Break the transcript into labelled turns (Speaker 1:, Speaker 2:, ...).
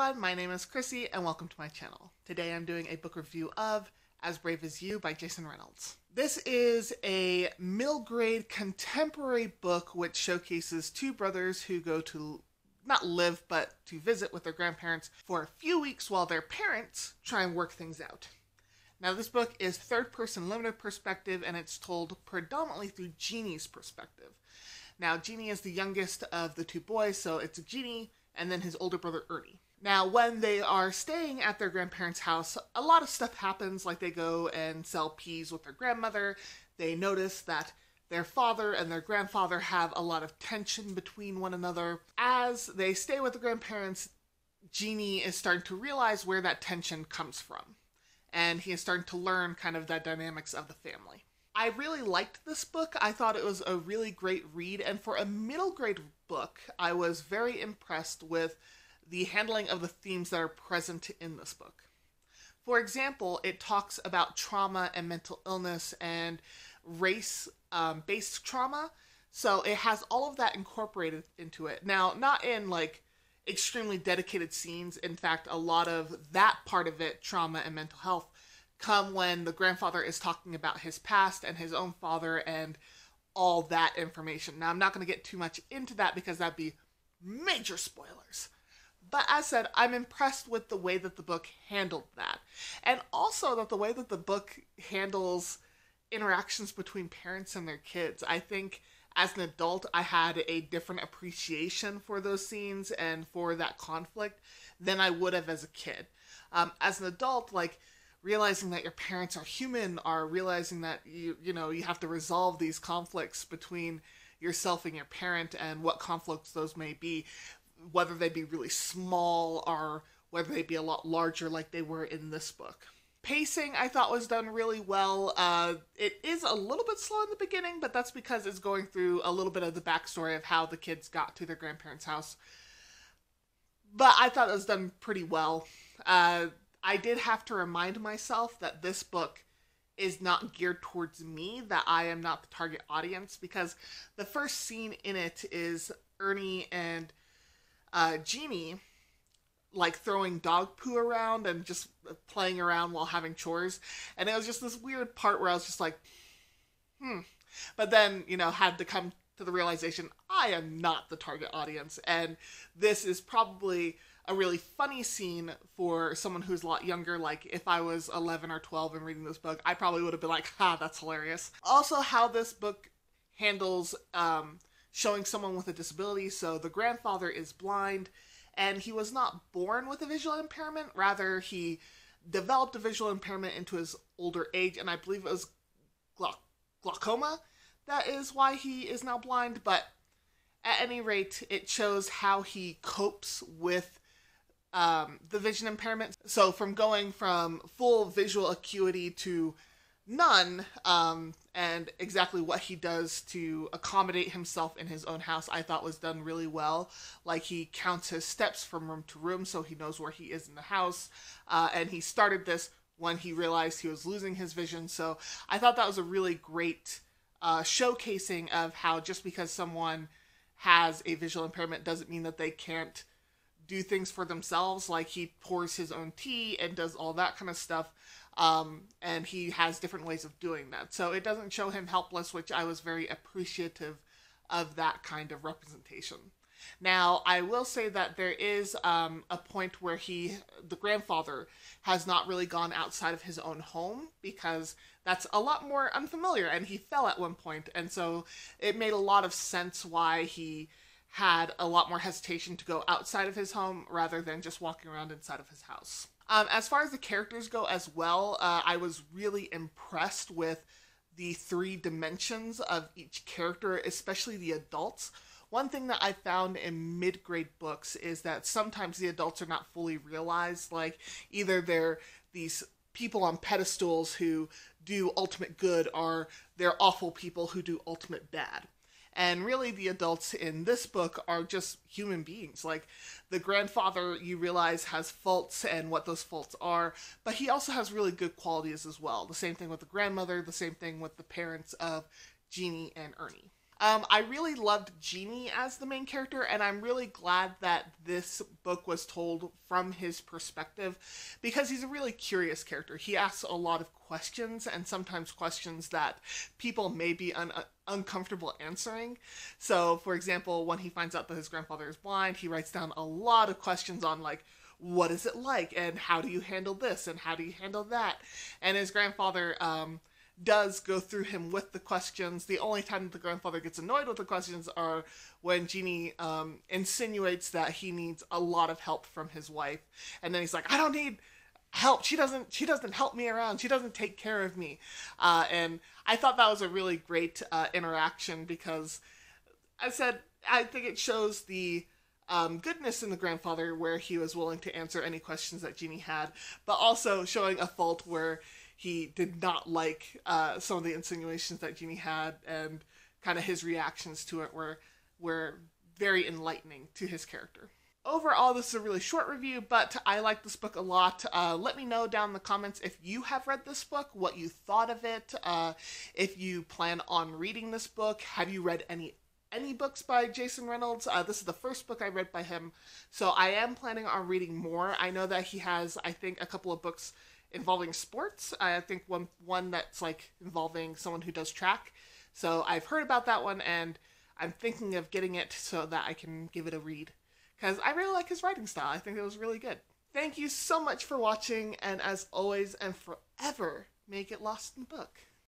Speaker 1: everyone, my name is Chrissy and welcome to my channel. Today I'm doing a book review of As Brave as You by Jason Reynolds. This is a middle grade contemporary book which showcases two brothers who go to not live but to visit with their grandparents for a few weeks while their parents try and work things out. Now this book is third person limited perspective and it's told predominantly through Jeannie's perspective. Now Jeannie is the youngest of the two boys, so it's Jeannie and then his older brother Ernie. Now when they are staying at their grandparents' house, a lot of stuff happens, like they go and sell peas with their grandmother. They notice that their father and their grandfather have a lot of tension between one another. As they stay with the grandparents, Jeannie is starting to realize where that tension comes from. And he is starting to learn kind of the dynamics of the family. I really liked this book. I thought it was a really great read, and for a middle grade book, I was very impressed with the handling of the themes that are present in this book. For example, it talks about trauma and mental illness and race-based trauma, so it has all of that incorporated into it. Now, not in like extremely dedicated scenes. In fact, a lot of that part of it, trauma and mental health, come when the grandfather is talking about his past and his own father and all that information. Now, I'm not going to get too much into that because that'd be major spoilers. But as said, I'm impressed with the way that the book handled that. And also that the way that the book handles interactions between parents and their kids. I think as an adult, I had a different appreciation for those scenes and for that conflict than I would have as a kid. As an adult, like, realizing that your parents are human, or realizing that you have to resolve these conflicts between yourself and your parent and what conflicts those may be, whether they be really small or whether they be a lot larger like they were in this book. Pacing, I thought, was done really well. It is a little bit slow in the beginning, but that's because it's going through a little bit of the backstory of how the kids got to their grandparents' house. But I thought it was done pretty well. I did have to remind myself that this book is not geared towards me, that I am not the target audience, because the first scene in it is Ernie and Jeannie like throwing dog poo around and just playing around while having chores, and it was just this weird part where I was just like, but then, had to come to the realization I am not the target audience, and this is probably a really funny scene for someone who's a lot younger. Like, if I was 11 or 12 and reading this book, I probably would have been like, ha, that's hilarious. Also, how this book handles showing someone with a disability. So the grandfather is blind, and he was not born with a visual impairment. Rather, he developed a visual impairment into his older age, and I believe it was glaucoma. That is why he is now blind, but at any rate, it shows how he copes with the vision impairment. So from going from full visual acuity to none, and exactly what he does to accommodate himself in his own house, I thought was done really well. Like, he counts his steps from room to room so he knows where he is in the house, and he started this when he realized he was losing his vision. So I thought that was a really great showcasing of how just because someone has a visual impairment doesn't mean that they can't do things for themselves. Like, he pours his own tea and does all that kind of stuff, and he has different ways of doing that. So it doesn't show him helpless, which I was very appreciative of that kind of representation. Now, I will say that there is a point where the grandfather has not really gone outside of his own home, because that's a lot more unfamiliar, and he fell at one point, and so it made a lot of sense why he had a lot more hesitation to go outside of his home rather than just walking around inside of his house. As far as the characters go as well, I was really impressed with the 3 dimensions of each character, especially the adults. One thing that I found in mid-grade books is that sometimes the adults are not fully realized. Like, either they're these people on pedestals who do ultimate good, or they're awful people who do ultimate bad. And really, the adults in this book are just human beings. Like, the grandfather, you realize, has faults and what those faults are, but he also has really good qualities as well. The same thing with the grandmother, the same thing with the parents of Jeannie and Ernie. I really loved Genie as the main character, and I'm really glad that this book was told from his perspective because he's a really curious character. He asks a lot of questions, and sometimes questions that people may be uncomfortable answering. So, for example, when he finds out that his grandfather is blind, he writes down a lot of questions on, like, what is it like, and how do you handle this, and how do you handle that? And his grandfather, does go through him with the questions. The only time that the grandfather gets annoyed with the questions are when Genie insinuates that he needs a lot of help from his wife, and then he's like, I don't need help. She doesn't help me around. She doesn't take care of me. And I thought that was a really great interaction because I think it shows the goodness in the grandfather where he was willing to answer any questions that Genie had, but also showing a fault where he did not like some of the insinuations that Genie had, and kind of his reactions to it were very enlightening to his character. Overall, this is a really short review, but I like this book a lot. Let me know down in the comments if you have read this book, what you thought of it, if you plan on reading this book. Have you read any books by Jason Reynolds? This is the first book I read by him, so I am planning on reading more. I know that he has, I think, a couple of books involving sports. I think one that's like involving someone who does track. So I've heard about that one, and I'm thinking of getting it so that I can give it a read, because I really like his writing style. I think it was really good. Thank you so much for watching, and as always and forever, may it get lost in the book.